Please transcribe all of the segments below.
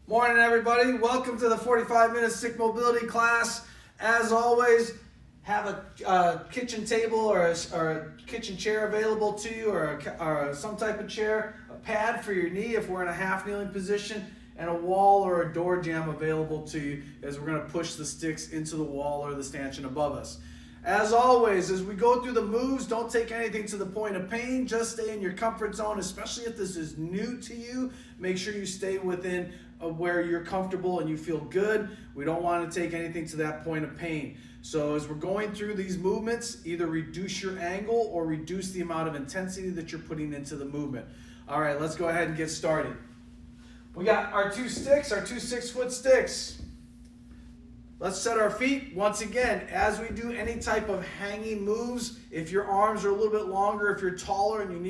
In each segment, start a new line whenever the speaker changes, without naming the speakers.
Morning, everybody. Welcome to the 45-minute stick mobility class. As always, have a kitchen table or a kitchen chair available to you, or some type of chair, a pad for your knee if we're in a half kneeling position, and a wall or a door jamb available to you as we're going to push the sticks into the wall or the stanchion above us. As always, as we go through the moves, don't take anything to the point of pain. Just stay in your comfort zone, especially if this is new to you. Make sure you stay within where you're comfortable and you feel good. We don't want to take anything to that point of pain. So as we're going through these movements, either reduce your angle or reduce the amount of intensity that you're putting into the movement. All right, let's go ahead and get started. We got our two sticks, our two 6-foot sticks. Let's set our feet. Once again, as we do any type of hanging moves, if your arms are a little bit longer, if you're taller and you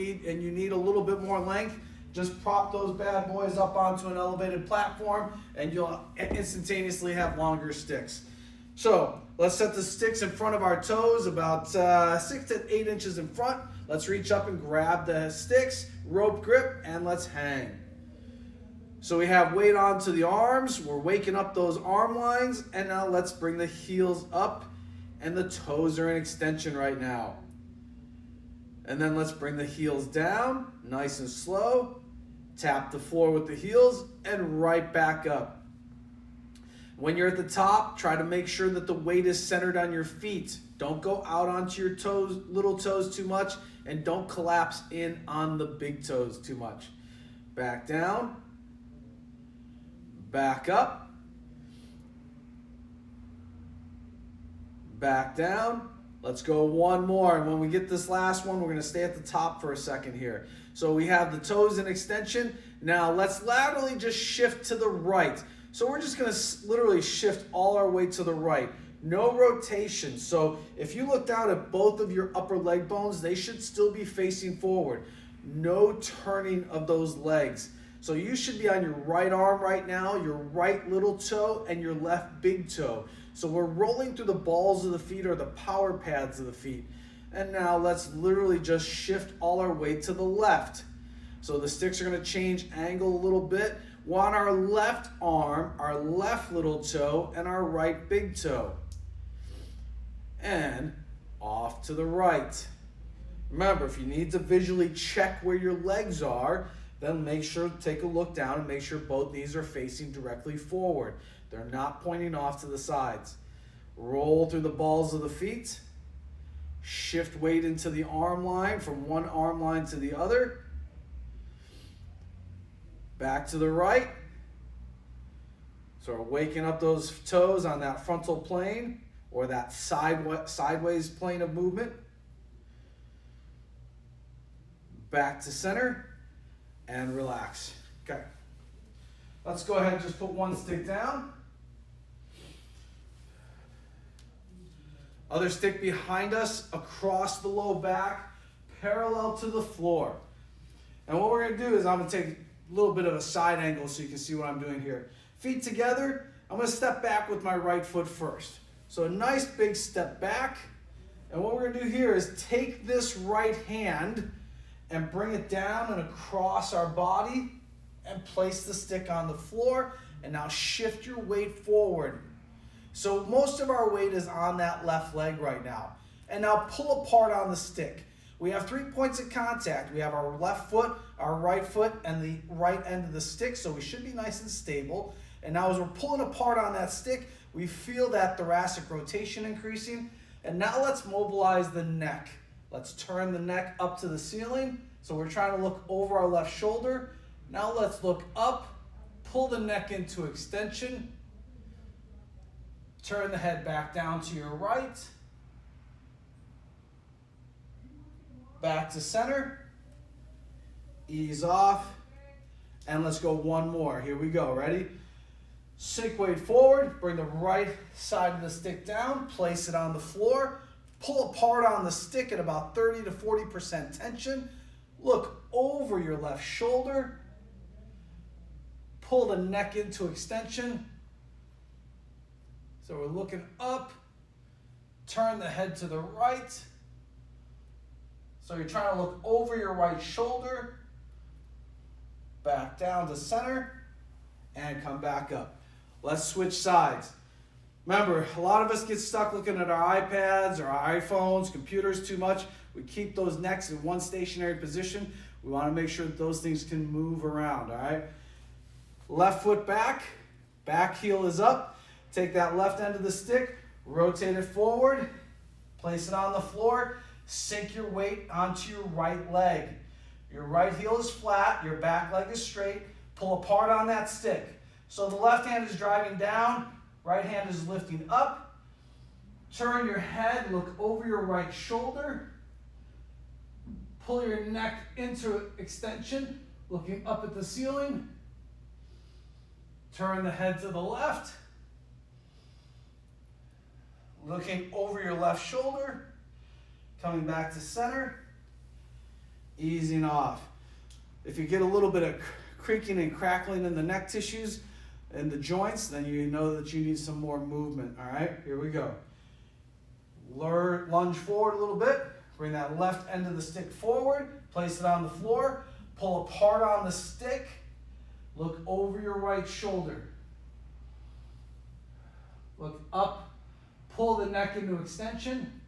need a little bit more length, just prop those bad boys up onto an elevated platform and you'll instantaneously have longer sticks. So let's set the sticks in front of our toes, about 6 to 8 inches in front. Let's reach up and grab the sticks, rope grip, and let's hang. So we have weight onto the arms, we're waking up those arm lines, and now let's bring the heels up, and the toes are in extension right now. And then let's bring the heels down, nice and slow, tap the floor with the heels, and right back up. When you're at the top, try to make sure that the weight is centered on your feet. Don't go out onto your toes, little toes too much, and don't collapse in on the big toes too much. Back down. Back up, back down. Let's go one more. And when we get this last one, we're going to stay at the top for a second here. So we have the toes in extension. Now let's laterally just shift to the right. So we're just going to literally shift all our weight to the right. No rotation. So if you look down at both of your upper leg bones, they should still be facing forward. No turning of those legs. So you should be on your right arm right now, your right little toe, and your left big toe. So we're rolling through the balls of the feet or the power pads of the feet. And now let's literally just shift all our weight to the left. So the sticks are going to change angle a little bit. We're on our left arm, our left little toe, and our right big toe. And off to the right. Remember, if you need to visually check where your legs are, then make sure to take a look down and make sure both knees are facing directly forward. They're not pointing off to the sides. Roll through the balls of the feet. Shift weight into the arm line from one arm line to the other. Back to the right. So we're waking up those toes on that frontal plane or that sideways plane of movement. Back to center. And relax. Okay. Let's go ahead and just put one stick down. Other stick behind us, across the low back, parallel to the floor. And what we're going to do is I'm going to take a little bit of a side angle so you can see what I'm doing here. Feet together. I'm going to step back with my right foot first. So a nice big step back. And what we're going to do here is take this right hand and bring it down and across our body and place the stick on the floor, and now shift your weight forward. So most of our weight is on that left leg right now. And now pull apart on the stick. We have 3 points of contact. We have our left foot, our right foot, and the right end of the stick, so we should be nice and stable. And now as we're pulling apart on that stick, we feel that thoracic rotation increasing. And now let's mobilize the neck. Let's turn the neck up to the ceiling. So we're trying to look over our left shoulder. Now let's look up, pull the neck into extension. Turn the head back down to your right. Back to center. Ease off. And let's go one more. Here we go. Ready? Sink weight forward. Bring the right side of the stick down. Place it on the floor. Pull apart on the stick at about 30 to 40% tension. Look over your left shoulder. Pull the neck into extension. So we're looking up. Turn the head to the right. So you're trying to look over your right shoulder. Back down to center. and come back up. Let's switch sides. Remember, a lot of us get stuck looking at our iPads or our iPhones, computers too much. We keep those necks in one stationary position. We want to make sure that those things can move around, all right? Left foot back, back heel is up. Take that left end of the stick, rotate it forward, place it on the floor, sink your weight onto your right leg. Your right heel is flat, your back leg is straight. Pull apart on that stick. So the left hand is driving down, right hand is lifting up. Turn your head, look over your right shoulder. Pull your neck into extension, looking up at the ceiling. Turn the head to the left. Looking over your left shoulder. Coming back to center. Easing off. If you get a little bit of creaking and crackling in the neck tissues and the joints, then you know that you need some more movement. All right, here we go. Lunge forward a little bit. Bring that left end of the stick forward. Place it on the floor. Pull apart on the stick. Look over your right shoulder. Look up. Pull the neck into extension.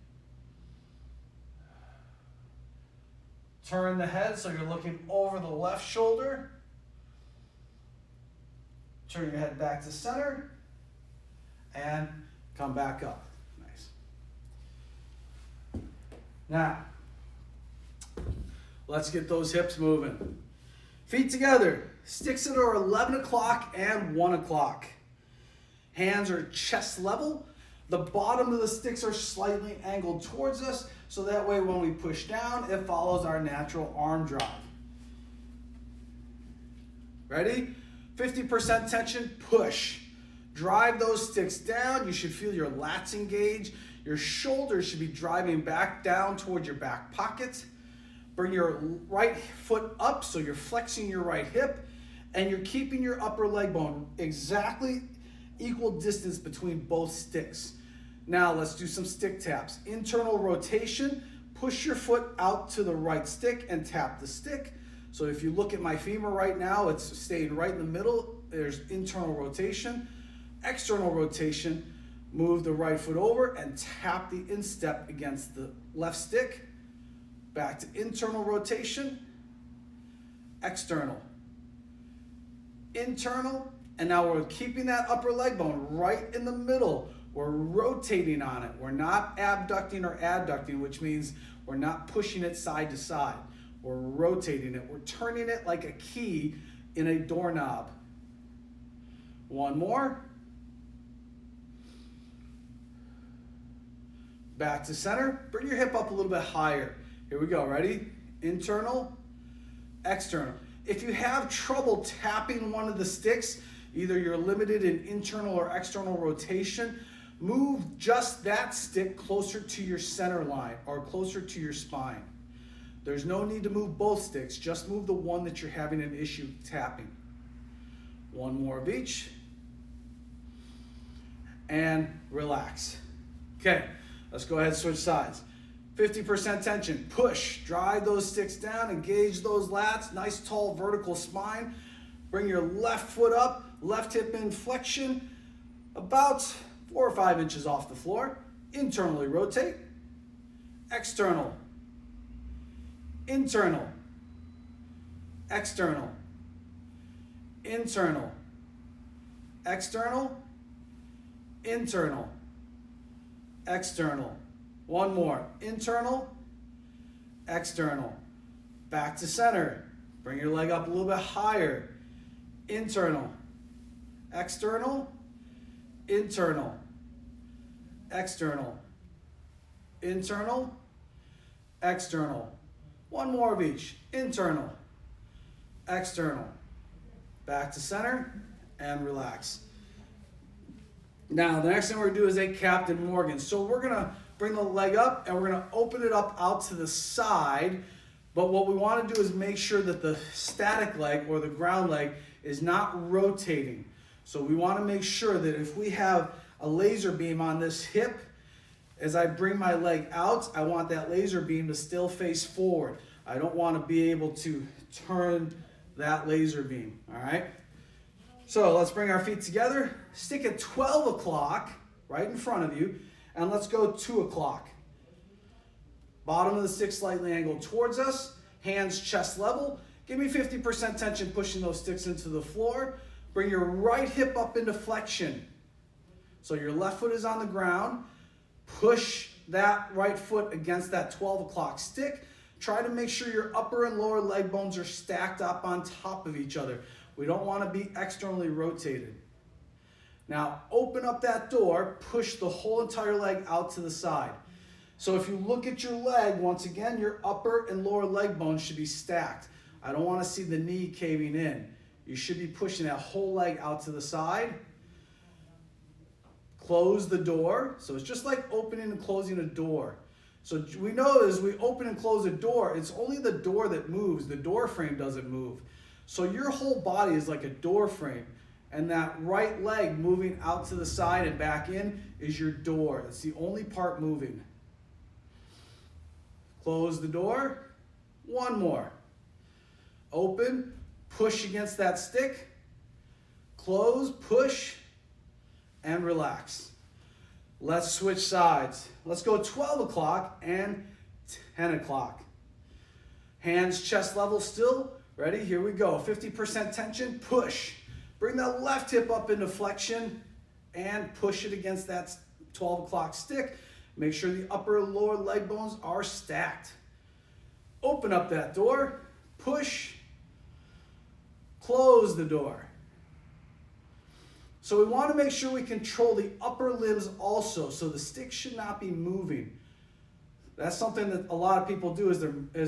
Turn the head so you're looking over the left shoulder. Turn your head back to center. And come back up. Nice. Now, let's get those hips moving. Feet together. Sticks that are 11 o'clock and 1 o'clock. Hands are chest level. The bottom of the sticks are slightly angled towards us, so that way when we push down, it follows our natural arm drive. Ready? 50% tension, push. Drive those sticks down. You should feel your lats engage. Your shoulders should be driving back down towards your back pocket. Bring your right foot up so you're flexing your right hip, and you're keeping your upper leg bone exactly equal distance between both sticks. Now let's do some stick taps. Internal rotation, push your foot out to the right stick and tap the stick. So if you look at my femur right now, it's staying right in the middle. There's internal rotation. External rotation, move the right foot over and tap the instep against the left stick. Back to internal rotation, external, internal, and now we're keeping that upper leg bone right in the middle. We're rotating on it. We're not abducting or adducting, which means we're not pushing it side to side. We're rotating it. We're turning it like a key in a doorknob. One more. Back to center. Bring your hip up a little bit higher. Here we go. Ready? Internal, external. If you have trouble tapping one of the sticks, either you're limited in internal or external rotation, move just that stick closer to your center line or closer to your spine. There's no need to move both sticks. Just move the one that you're having an issue tapping. One more of each. And relax. Okay, let's go ahead and switch sides. 50% tension, push, drive those sticks down, engage those lats, nice tall vertical spine. Bring your left foot up, left hip in flexion, about 4 or 5 inches off the floor. Internally rotate, external, internal, external, internal, external, internal, external. One more. Internal, external. Back to center. Bring your leg up a little bit higher. Internal, external, internal, external, internal, external. One more of each. Internal, external. Back to center and relax. Now, the next thing we're going to do is a Captain Morgan. So we're going to bring the leg up and we're going to open it up out to the side. But what we want to do is make sure that the static leg or the ground leg is not rotating. So we want to make sure that if we have a laser beam on this hip, as I bring my leg out, I want that laser beam to still face forward. I don't want to be able to turn that laser beam, all right? So let's bring our feet together. Stick at 12 o'clock right in front of you, and let's go 2 o'clock. Bottom of the stick slightly angled towards us, hands chest level. Give me 50% tension pushing those sticks into the floor. Bring your right hip up into flexion. So your left foot is on the ground. Push that right foot against that 12 o'clock stick. Try to make sure your upper and lower leg bones are stacked up on top of each other. We don't want to be externally rotated. Now open up that door, push the whole entire leg out to the side. So if you look at your leg, once again, your upper and lower leg bones should be stacked. I don't want to see the knee caving in. You should be pushing that whole leg out to the side. Close the door. So it's just like opening and closing a door. So we know as we open and close a door, it's only the door that moves. The door frame doesn't move. So your whole body is like a door frame. And that right leg moving out to the side and back in is your door. It's the only part moving. Close the door. One more. Open. Push against that stick. Close. Push. And relax. Let's switch sides. Let's go 12 o'clock and 10 o'clock. Hands chest level still. Ready? Here we go. 50% tension. Push. Bring that left hip up into flexion and push it against that 12 o'clock stick. Make sure the upper and lower leg bones are stacked. Open up that door. Push. Close the door. So we want to make sure we control the upper limbs also, so the stick should not be moving. That's something that a lot of people do as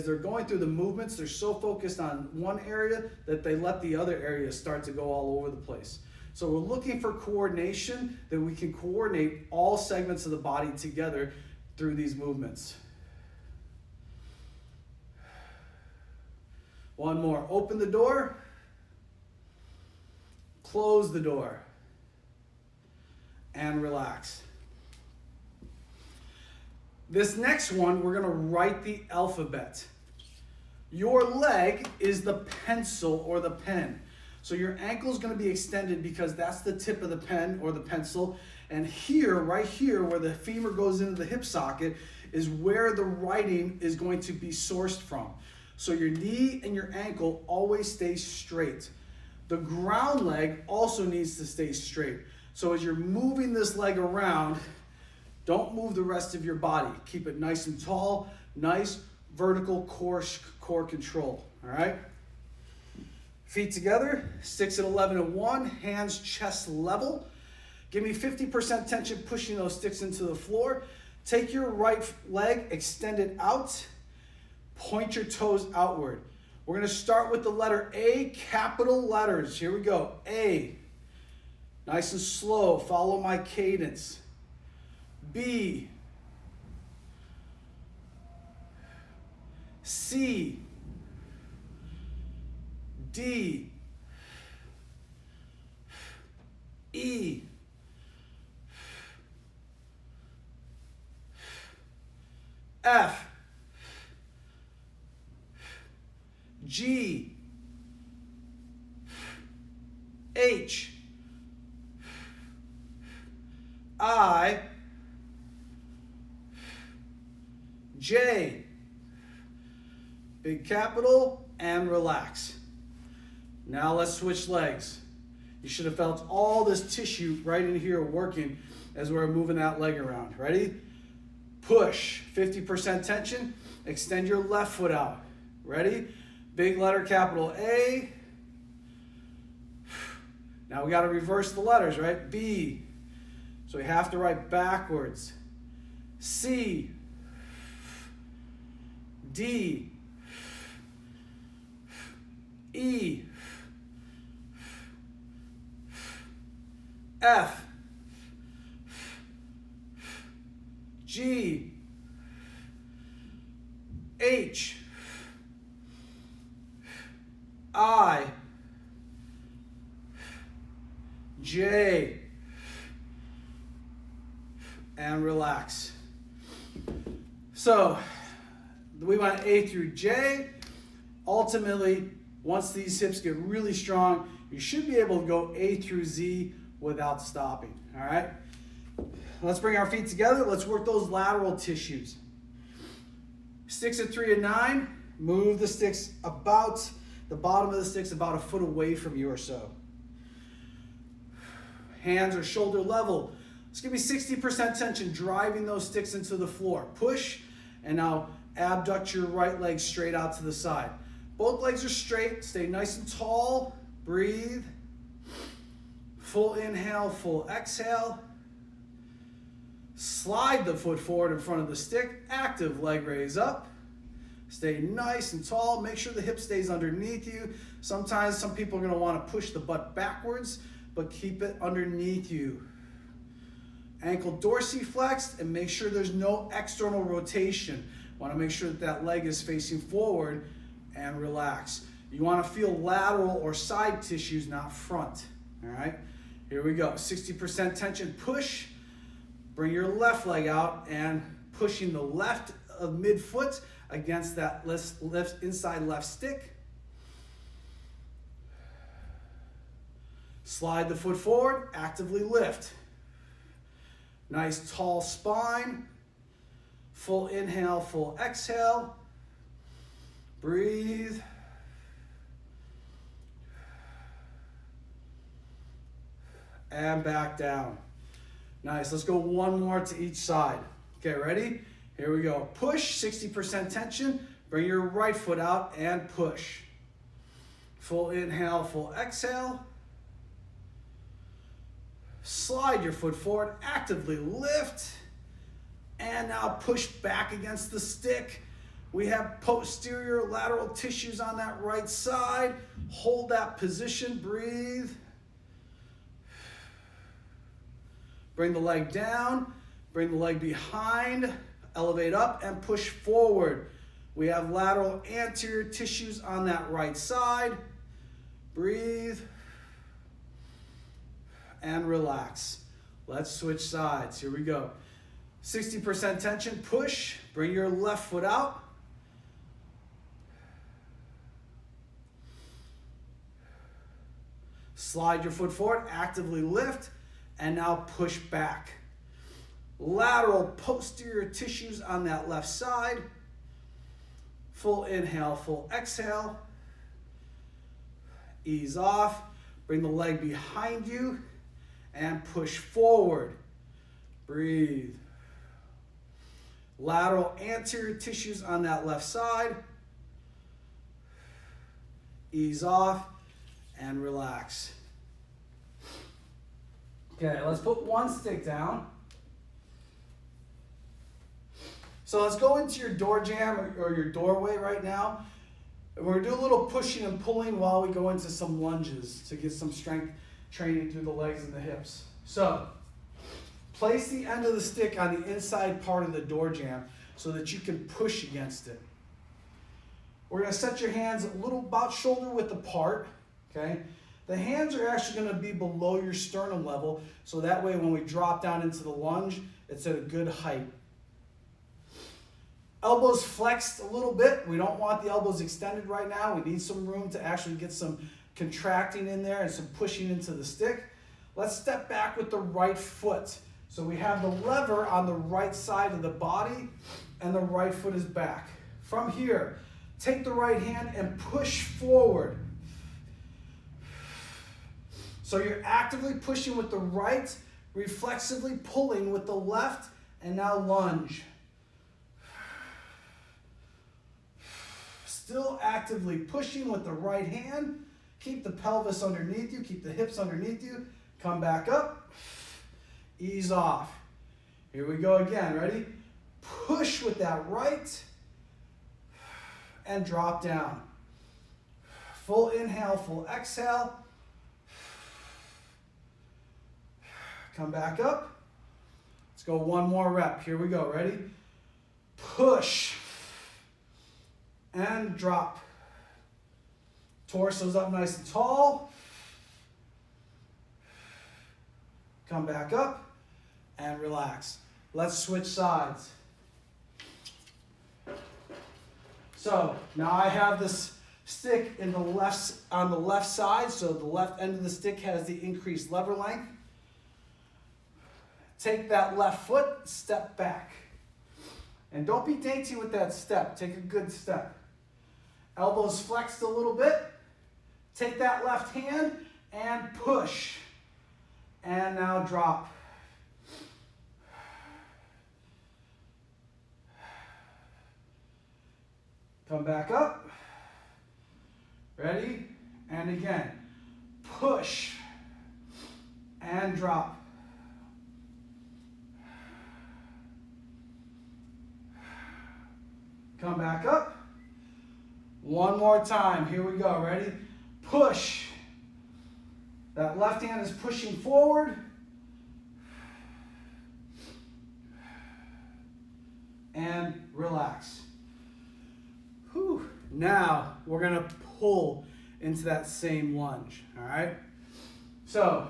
they're going through the movements, they're so focused on one area that they let the other areas start to go all over the place. So we're looking for coordination, that we can coordinate all segments of the body together through these movements. One more. Open the door. Close the door. And relax. This next one, we're going to write the alphabet. Your leg is the pencil or the pen. So your ankle is going to be extended because that's the tip of the pen or the pencil. And here, right here, where the femur goes into the hip socket, is where the writing is going to be sourced from. So your knee and your ankle always stay straight. The ground leg also needs to stay straight. So as you're moving this leg around, don't move the rest of your body. Keep it nice and tall, nice vertical core control, all right? Feet together, sticks at 11 and 1, hands chest level. Give me 50% tension pushing those sticks into the floor. Take your right leg, extend it out, point your toes outward. We're gonna start with the letter A, capital letters. Here we go, A. Nice and slow, follow my cadence. B, C, D, E, F, G, H, I, J, big capital, and relax. Now let's switch legs. You should have felt all this tissue right in here working as we're moving that leg around. Ready? Push, 50% tension. Extend your left foot out. Ready? Big letter capital A. Now we got to reverse the letters, right? B. So we have to write backwards. C. D. E. F. G. H. I. J. And relax. So we went A through J. Ultimately, once these hips get really strong, You should be able to go A through Z without stopping, all right? Let's bring our feet together. Let's work those lateral tissues. Sticks at 3 and 9. Move the sticks about, the bottom of the sticks about a foot away from you or so. Hands are shoulder level. Let's give me 60% tension, driving those sticks into the floor. Push, and now abduct your right leg straight out to the side. Both legs are straight. Stay nice and tall. Breathe. Full inhale, full exhale. Slide the foot forward in front of the stick. Active leg raise up. Stay nice and tall. Make sure the hip stays underneath you. Sometimes some people are going to want to push the butt backwards, but keep it underneath you. Ankle dorsiflexed, and make sure there's no external rotation. Want to make sure that that leg is facing forward, and relax. You want to feel lateral or side tissues, not front. All right, here we go. 60% tension, push. Bring your left leg out and pushing the left of midfoot against that left inside left stick. Slide the foot forward, actively lift. Nice tall spine. Full inhale, full exhale. Breathe. And back down. Nice. Let's go one more to each side. Okay, ready? Here we go. Push, 60% tension. Bring your right foot out and push. Full inhale, full exhale. Slide your foot forward, actively lift. And now push back against the stick. We have posterior lateral tissues on that right side. Hold that position, breathe. Bring the leg down, bring the leg behind, elevate up and push forward. We have lateral anterior tissues on that right side. Breathe and relax. Let's switch sides. Here we go. 60% tension, push. Bring your left foot out. Slide your foot forward, actively lift, and now push back. Lateral posterior tissues on that left side. Full inhale, full exhale. Ease off. Bring the leg behind you and push forward. Breathe. Lateral anterior tissues on that left side. Ease off and relax. Okay, let's put one stick down. So let's go into your door jamb or your doorway right now. And we're gonna do a little pushing and pulling while we go into some lunges to get some strength training through the legs and the hips. So, place the end of the stick on the inside part of the door jamb so that you can push against it. We're gonna set your hands a little about shoulder width apart, okay? The hands are actually gonna be below your sternum level, so that way when we drop down into the lunge, it's at a good height. Elbows flexed a little bit. We don't want the elbows extended right now. We need some room to actually get some contracting in there and some pushing into the stick. Let's step back with the right foot. So we have the lever on the right side of the body and the right foot is back. From here, take the right hand and push forward. So you're actively pushing with the right, reflexively pulling with the left, and now lunge. Still actively pushing with the right hand. Keep the pelvis underneath you, keep the hips underneath you. Come back up, ease off. Here we go again, ready? Push with that right, and drop down. Full inhale, full exhale. Come back up. Let's go one more rep. Here we go, ready? Push. And drop. Torso's up nice and tall. Come back up and relax. Let's switch sides. So now I have this stick in the on the left side, so the left end of the stick has the increased lever length. Take that left foot, step back. And don't be dainty with that step. Take a good step. Elbows flexed a little bit. Take that left hand and push. And now drop. Come back up. Ready? And again. Push. And drop. Come back up. One more time. Here we go. Ready? Push. That left hand is pushing forward. And relax. Whew. Now we're going to pull into that same lunge. All right? So,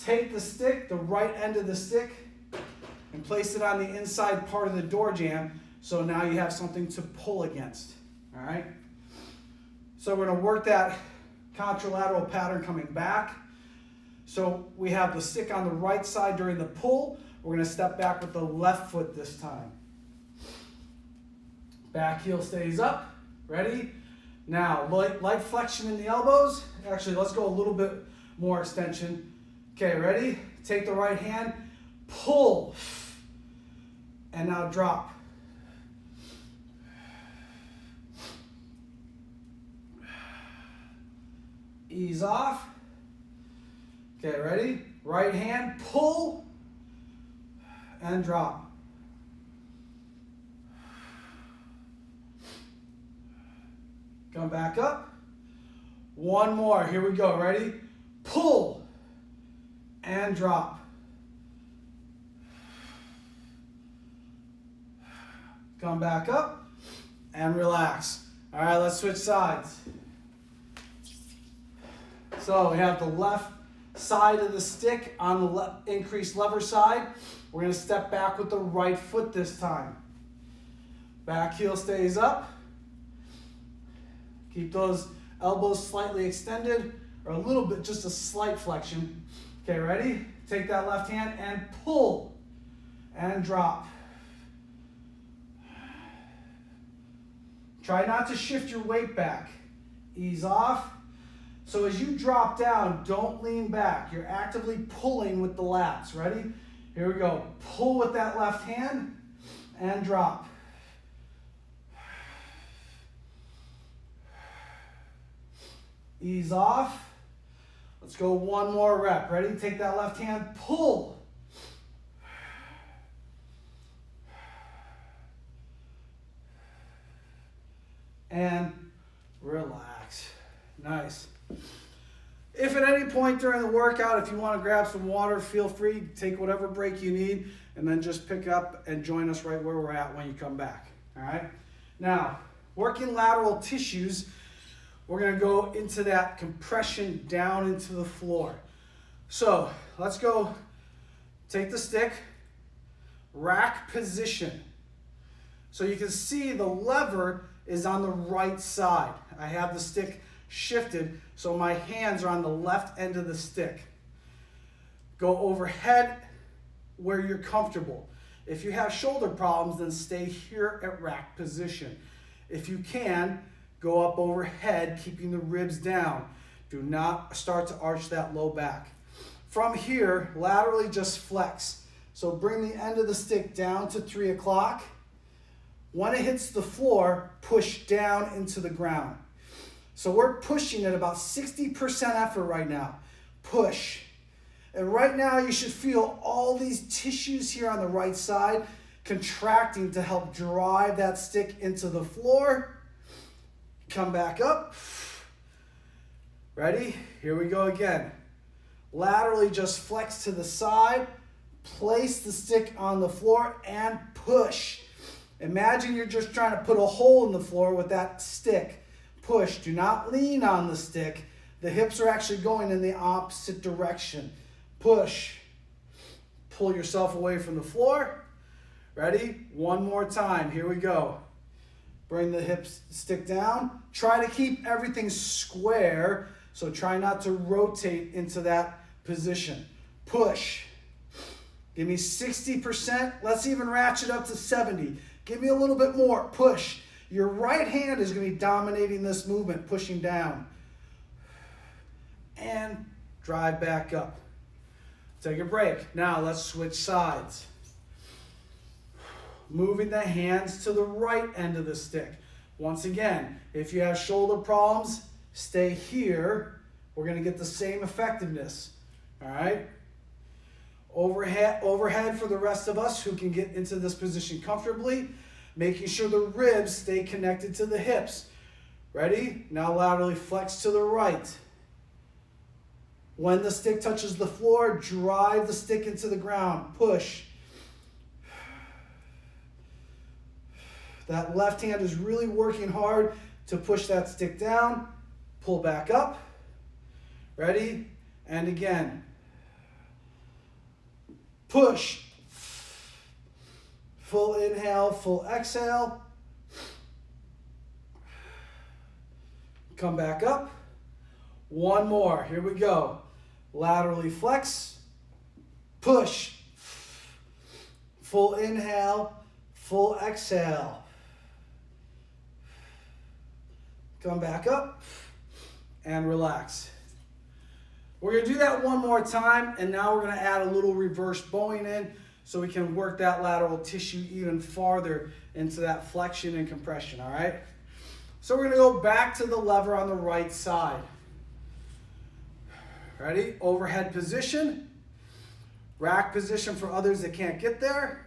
take the stick, the right end of the stick, and place it on the inside part of the door jamb. So now you have something to pull against, all right? So we're gonna work that contralateral pattern coming back. So we have the stick on the right side during the pull. We're gonna step back with the left foot this time. Back heel stays up, ready? Now, light flexion in the elbows. Actually, let's go a little bit more extension. Okay, ready? Take the right hand, pull, and now drop. Ease off. Okay, ready? Right hand, pull, and drop. Come back up. One more. Here we go. Ready? Pull, and drop. Come back up, and relax. All right, let's switch sides. So we have the left side of the stick on the increased lever side. We're going to step back with the right foot this time. Back heel stays up. Keep those elbows slightly extended, or a little bit, just a slight flexion. Okay, ready? Take that left hand and pull and drop. Try not to shift your weight back. Ease off. So as you drop down, don't lean back. You're actively pulling with the lats. Ready? Here we go. Pull with that left hand and drop. Ease off. Let's go one more rep. Ready? Take that left hand, pull. And relax. Nice. If at any point during the workout, if you want to grab some water, feel free, take whatever break you need, and then just pick up and join us right where we're at when you come back. All right? Now, working lateral tissues, we're going to go into that compression down into the floor. So let's go take the stick, rack position. So you can see the lever is on the right side. I have the stick shifted, so my hands are on the left end of the stick. Go overhead where you're comfortable. If you have shoulder problems, then stay here at rack position. If you can, go up overhead, keeping the ribs down. Do not start to arch that low back. From here, laterally just flex. So bring the end of the stick down to 3 o'clock. When it hits the floor, push down into the ground. So we're pushing at about 60% effort right now. Push. And right now you should feel all these tissues here on the right side contracting to help drive that stick into the floor. Come back up. Ready? Here we go again. Laterally just flex to the side. Place the stick on the floor and push. Imagine you're just trying to put a hole in the floor with that stick. Push. Do not lean on the stick. The hips are actually going in the opposite direction. Push. Pull yourself away from the floor. Ready? One more time. Here we go. Bring the hips, stick down. Try to keep everything square, so try not to rotate into that position. Push. Give me 60%. Let's even ratchet up to 70. Give me a little bit more. Push. Your right hand is going to be dominating this movement, pushing down. And drive back up. Take a break. Now let's switch sides. Moving the hands to the right end of the stick. Once again, if you have shoulder problems, stay here. We're going to get the same effectiveness. All right? Overhead for the rest of us who can get into this position comfortably, making sure the ribs stay connected to the hips. Ready? Now laterally flex to the right. When the stick touches the floor, drive the stick into the ground. Push. That left hand is really working hard to push that stick down. Pull back up. Ready? And again. Push. Full inhale, full exhale. Come back up. One more. Here we go. Laterally flex. Push. Full inhale, full exhale. Come back up and relax. We're going to do that one more time, and now we're going to add a little reverse bowing in so we can work that lateral tissue even farther into that flexion and compression, all right? So we're going to go back to the lever on the right side. Ready? Overhead position. Rack position for others that can't get there.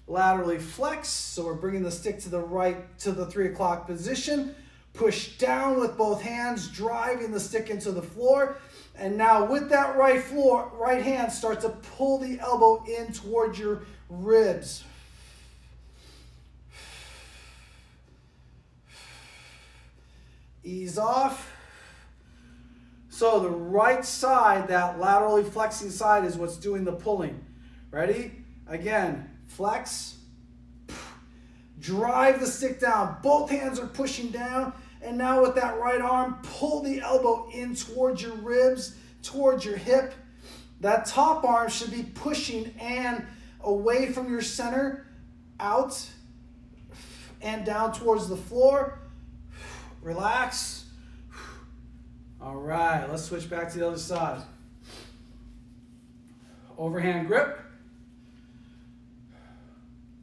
Laterally flex, so we're bringing the stick to the right to the 3 o'clock position. Push down with both hands, driving the stick into the floor. And now with that right hand, start to pull the elbow in towards your ribs. Ease off. So the right side, that laterally flexing side, is what's doing the pulling. Ready? Again, flex. Drive the stick down. Both hands are pushing down. And now with that right arm, pull the elbow in towards your ribs, towards your hip. That top arm should be pushing and away from your center, out and down towards the floor. Relax. All right, let's switch back to the other side. Overhand grip.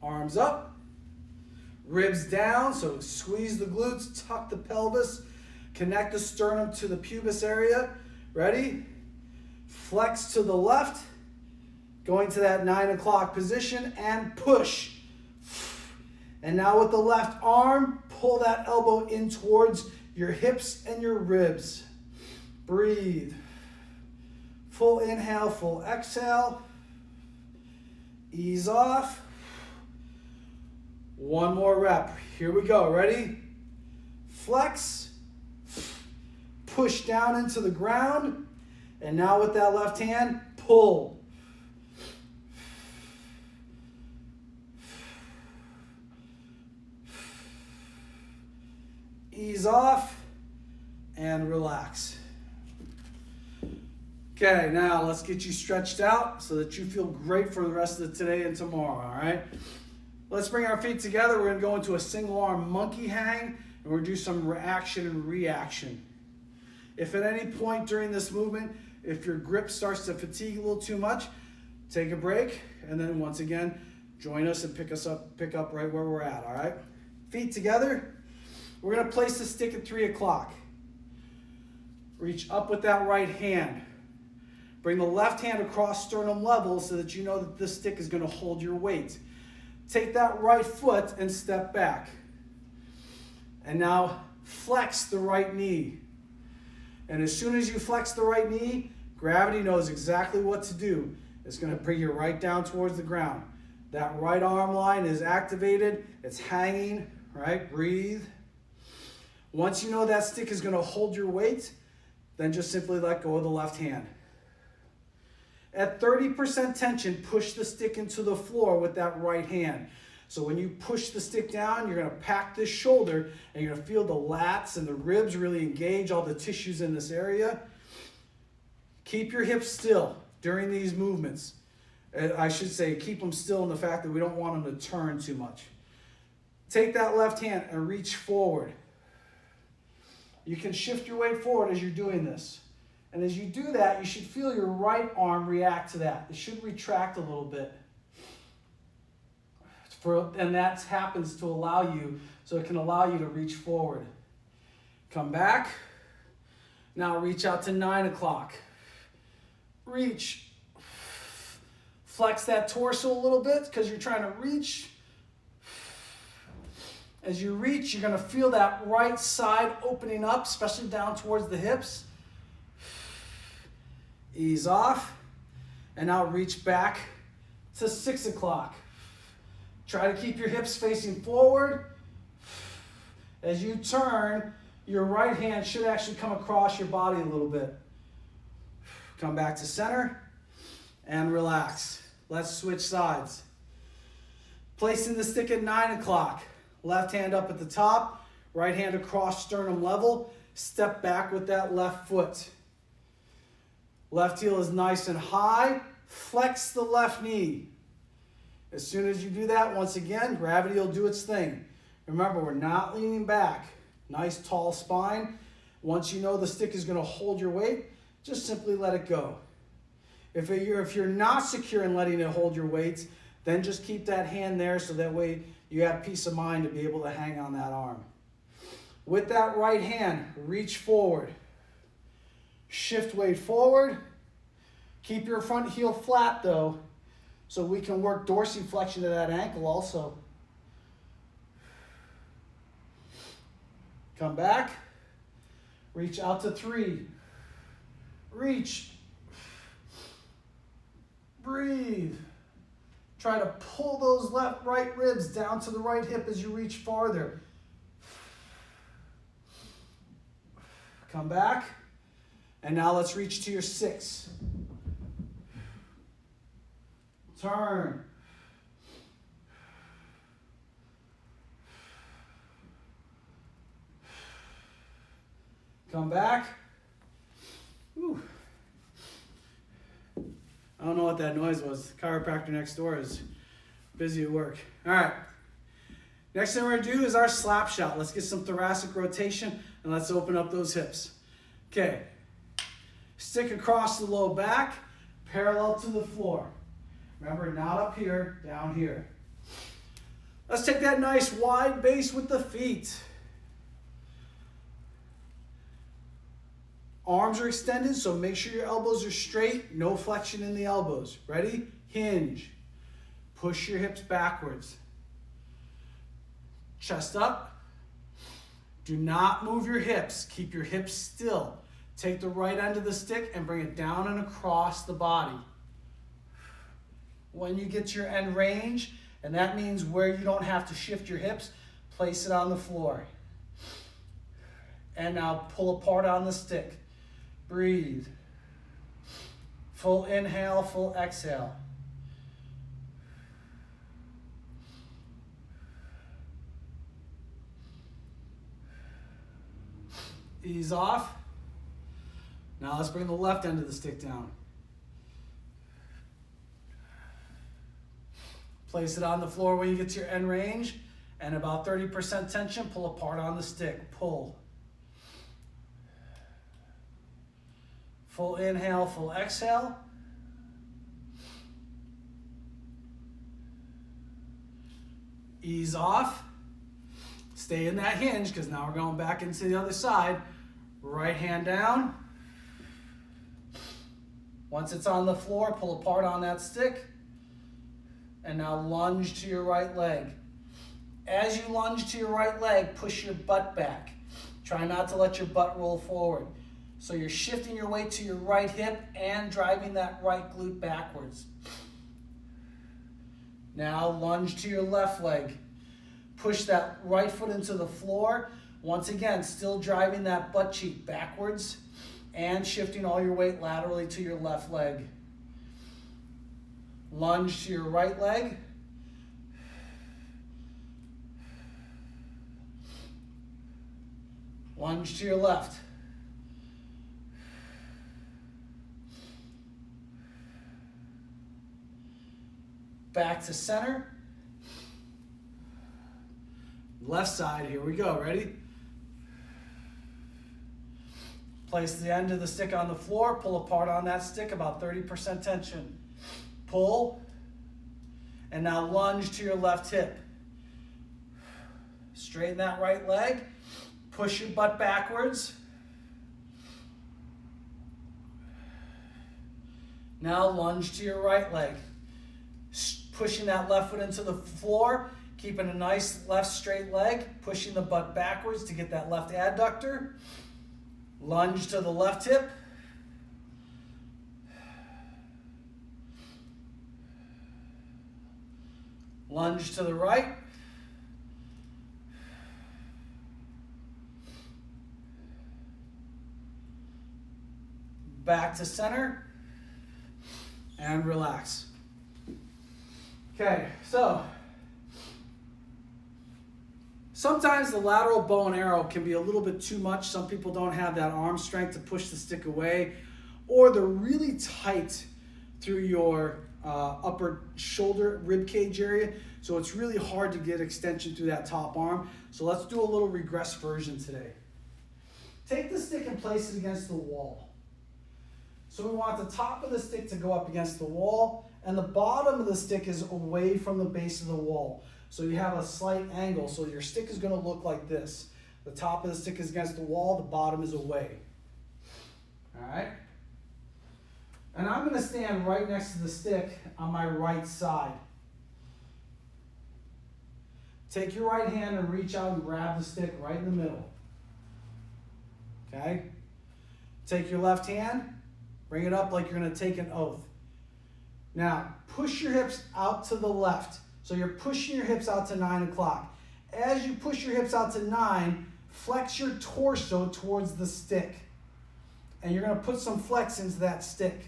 Arms up. Ribs down, so squeeze the glutes, tuck the pelvis, connect the sternum to the pubis area. Ready? Flex to the left, going to that 9 o'clock position, and push. And now with the left arm, pull that elbow in towards your hips and your ribs. Breathe. Full inhale, full exhale. Ease off. One more rep. Here we go. Ready? Flex. Push down into the ground. And now with that left hand, pull. Ease off and relax. Okay, now let's get you stretched out so that you feel great for the rest of today and tomorrow, all right? Let's bring our feet together. We're going to go into a single arm monkey hang, and we're going to do some action and reaction. If at any point during this movement, if your grip starts to fatigue a little too much, take a break, and then once again, join us and pick up right where we're at, all right? Feet together. We're going to place the stick at 3 o'clock. Reach up with that right hand. Bring the left hand across sternum level so that you know that this stick is going to hold your weight. Take that right foot and step back. And now flex the right knee. And as soon as you flex the right knee, gravity knows exactly what to do. It's going to bring you right down towards the ground. That right arm line is activated. It's hanging, right? Breathe. Once you know that stick is going to hold your weight, then just simply let go of the left hand. At 30% tension, push the stick into the floor with that right hand. So when you push the stick down, you're going to pack this shoulder, and you're going to feel the lats and the ribs really engage all the tissues in this area. Keep your hips still during these movements. I should say keep them still in the fact that we don't want them to turn too much. Take that left hand and reach forward. You can shift your weight forward as you're doing this. And as you do that, you should feel your right arm react to that. It should retract a little bit. And that happens to allow you, so it can allow you to reach forward. Come back. Now reach out to 9 o'clock. Reach. Flex that torso a little bit because you're trying to reach. As you reach, you're going to feel that right side opening up, especially down towards the hips. Ease off. And now reach back to 6 o'clock. Try to keep your hips facing forward. As you turn, your right hand should actually come across your body a little bit. Come back to center and relax. Let's switch sides. Placing the stick at 9 o'clock. Left hand up at the top, right hand across sternum level. Step back with that left foot. Left heel is nice and high. Flex the left knee. As soon as you do that, once again, gravity will do its thing. Remember, we're not leaning back. Nice tall spine. Once you know the stick is going to hold your weight, just simply let it go. If you're not secure in letting it hold your weight, then just keep that hand there so that way you have peace of mind to be able to hang on that arm. With that right hand, reach forward. Shift weight forward. Keep your front heel flat though, so we can work dorsiflexion of that ankle also. Come back. Reach out to 3. Reach. Breathe. Try to pull those right ribs down to the right hip as you reach farther. Come back. And now let's reach to your 6. Turn. Come back. Whew. I don't know what that noise was. The chiropractor next door is busy at work. All right. Next thing we're going to do is our slap shot. Let's get some thoracic rotation and let's open up those hips. Okay. Stick across the low back, parallel to the floor. Remember, not up here, down here. Let's take that nice wide base with the feet. Arms are extended, so make sure your elbows are straight. No flexion in the elbows. Ready? Hinge. Push your hips backwards. Chest up. Do not move your hips. Keep your hips still. Take the right end of the stick and bring it down and across the body. When you get to your end range, and that means where you don't have to shift your hips, place it on the floor. And now pull apart on the stick. Breathe. Full inhale, full exhale. Ease off. Now let's bring the left end of the stick down. Place it on the floor when you get to your end range, and about 30% tension, pull apart on the stick. Pull. Full inhale, full exhale. Ease off. Stay in that hinge because now we're going back into the other side. Right hand down. Once it's on the floor, pull apart on that stick. And now lunge to your right leg. As you lunge to your right leg, push your butt back. Try not to let your butt roll forward. So you're shifting your weight to your right hip and driving that right glute backwards. Now lunge to your left leg. Push that right foot into the floor. Once again, still driving that butt cheek backwards and shifting all your weight laterally to your left leg. Lunge to your right leg. Lunge to your left. Back to center. Left side, here we go, ready? Place the end of the stick on the floor, pull apart on that stick, about 30% tension. Pull, and now lunge to your left hip. Straighten that right leg, push your butt backwards. Now lunge to your right leg. Pushing that left foot into the floor, keeping a nice left straight leg, pushing the butt backwards to get that left adductor. Lunge to the left hip. Lunge to the right. Back to center. And relax. Okay, so sometimes the lateral bow and arrow can be a little bit too much. Some people don't have that arm strength to push the stick away, or they're really tight through your upper shoulder rib cage area, so it's really hard to get extension through that top arm. So let's do a little regress version today. Take the stick and place it against the wall. So we want the top of the stick to go up against the wall, and the bottom of the stick is away from the base of the wall. So you have a slight angle, so your stick is going to look like this. The top of the stick is against the wall, the bottom is away. All right? And I'm going to stand right next to the stick on my right side. Take your right hand and reach out and grab the stick right in the middle. Okay? Take your left hand, bring it up like you're going to take an oath. Now, push your hips out to the left. So you're pushing your hips out to 9 o'clock. As you push your hips out to 9, flex your torso towards the stick. And you're going to put some flex into that stick.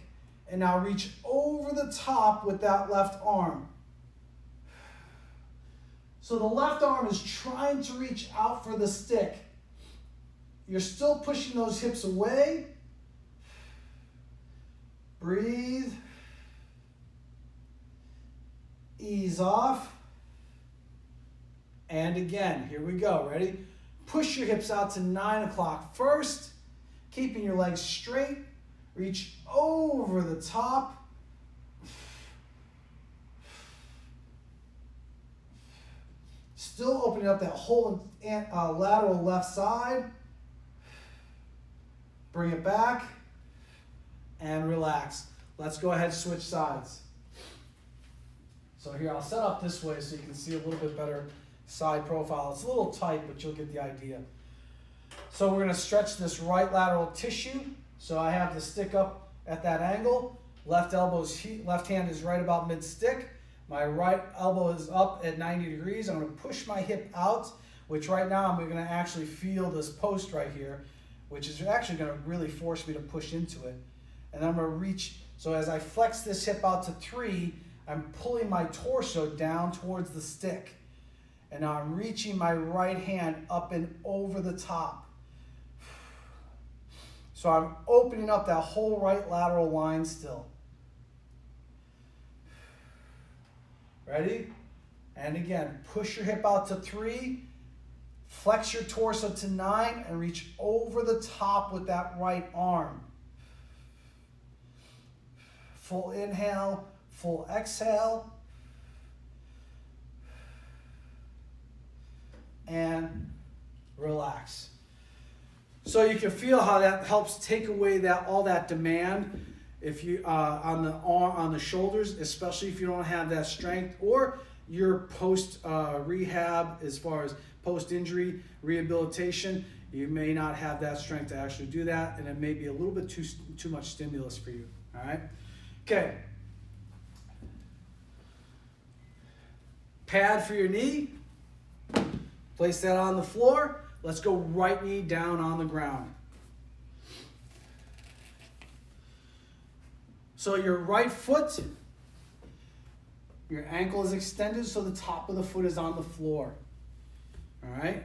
And now reach over the top with that left arm. So the left arm is trying to reach out for the stick. You're still pushing those hips away. Breathe. Ease off. And again, here we go. Ready? Push your hips out to 9 o'clock first, keeping your legs straight. Reach over the top. Still opening up that whole lateral left side. Bring it back and relax. Let's go ahead and switch sides. So here, I'll set up this way so you can see a little bit better side profile. It's a little tight, but you'll get the idea. So we're going to stretch this right lateral tissue. So I have the stick up at that angle. Left hand is right about mid-stick. My right elbow is up at 90 degrees. I'm going to push my hip out, which right now I'm going to actually feel this post right here, which is actually going to really force me to push into it. And I'm going to reach. So as I flex this hip out to 3, I'm pulling my torso down towards the stick. And now I'm reaching my right hand up and over the top. So I'm opening up that whole right lateral line still. Ready? And again, push your hip out to 3, flex your torso to 9, and reach over the top with that right arm. Full inhale, full exhale. And relax. So you can feel how that helps take away all that demand if you on the arm, on the shoulders, especially if you don't have that strength, or your post rehab, as far as post injury rehabilitation, you may not have that strength to actually do that, and it may be a little bit too much stimulus for you. All right. Okay. Pad for your knee. Place that on the floor. Let's go right knee down on the ground. So your right foot, your ankle is extended so the top of the foot is on the floor. All right?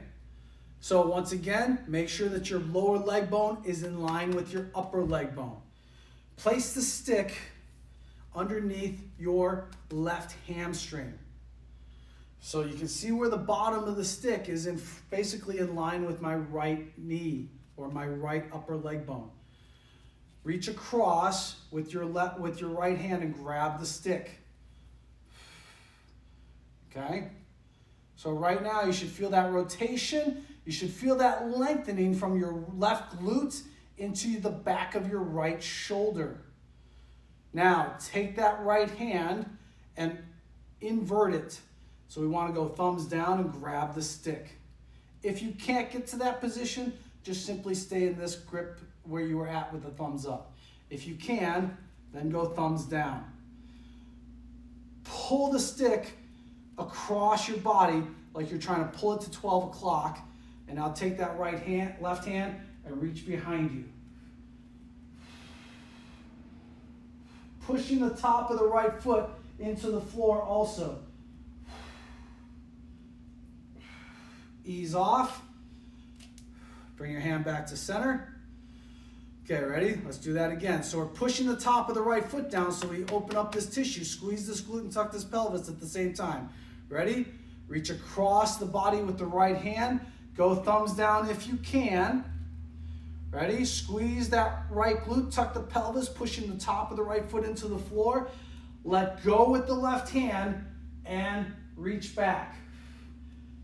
So once again, make sure that your lower leg bone is in line with your upper leg bone. Place the stick underneath your left hamstring. So you can see where the bottom of the stick is basically in line with my right knee or my right upper leg bone. Reach across with your right hand and grab the stick. Okay? So right now you should feel that rotation. You should feel that lengthening from your left glute into the back of your right shoulder. Now take that right hand and invert it. So we want to go thumbs down and grab the stick. If you can't get to that position, just simply stay in this grip where you were at with the thumbs up. If you can, then go thumbs down. Pull the stick across your body like you're trying to pull it to 12 o'clock. And now take that left hand and reach behind you. Pushing the top of the right foot into the floor also. Ease off. Bring your hand back to center. Okay, ready? Let's do that again. So we're pushing the top of the right foot down so we open up this tissue. Squeeze this glute and tuck this pelvis at the same time. Ready? Reach across the body with the right hand. Go thumbs down if you can. Ready? Squeeze that right glute, tuck the pelvis, pushing the top of the right foot into the floor. Let go with the left hand and reach back.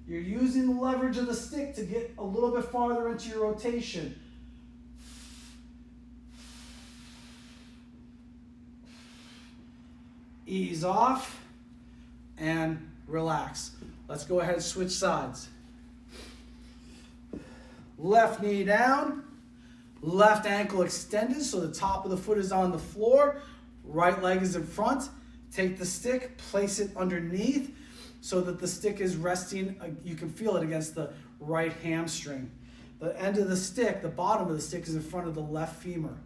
You're using the leverage of the stick to get a little bit farther into your rotation. Ease off and relax. Let's go ahead and switch sides. Left knee down, left ankle extended so the top of the foot is on the floor, right leg is in front. Take the stick, place it underneath so that the stick is resting, you can feel it against the right hamstring. The end of the stick, the bottom of the stick is in front of the left femur.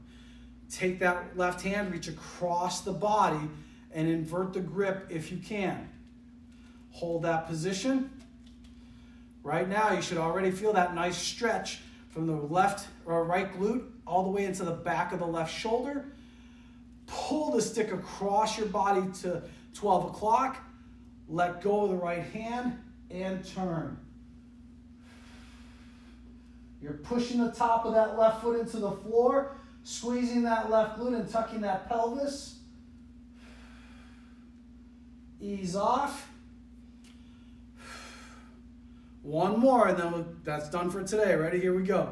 Take that left hand, reach across the body and invert the grip if you can. Hold that position. Right now, you should already feel that nice stretch from the left or right glute all the way into the back of the left shoulder. Pull the stick across your body to 12 o'clock. Let go of the right hand and turn. You're pushing the top of that left foot into the floor, squeezing that left glute and tucking that pelvis. Ease off. One more and then that's done for today. Ready? Here we go.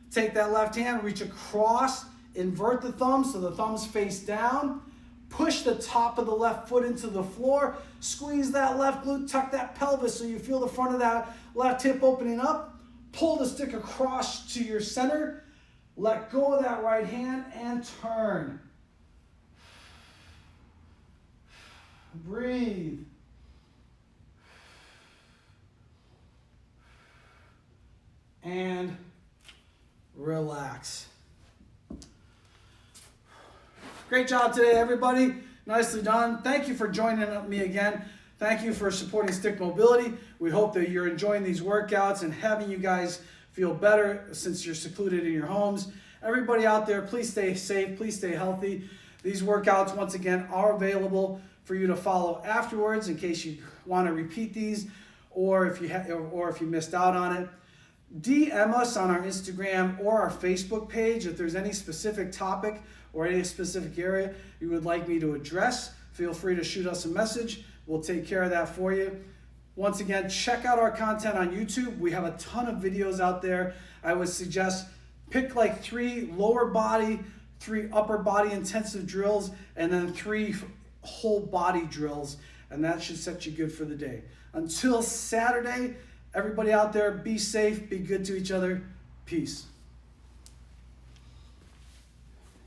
Take that left hand, reach across, invert the thumbs so the thumbs face down. Push the top of the left foot into the floor. Squeeze that left glute, tuck that pelvis so you feel the front of that left hip opening up. Pull the stick across to your center. Let go of that right hand and turn. Breathe. And relax. Great job today, everybody. Nicely done. Thank you for joining me again. Thank you for supporting Stick Mobility. We hope that you're enjoying these workouts and having you guys feel better since you're secluded in your homes. Everybody out there, please stay safe. Please stay healthy. These workouts, once again, are available for you to follow afterwards in case you want to repeat these or if you missed out on it. DM us on our Instagram or our Facebook page if there's any specific topic or any specific area you would like me to address. Feel free to shoot us a message. We'll take care of that for you. Once again, check out our content on YouTube. We have a ton of videos out there. I would suggest pick like 3 lower body, 3 upper body intensive drills, and then 3 whole body drills, and that should set you good for the day. Until Saturday, everybody out there, be safe, be good to each other. Peace.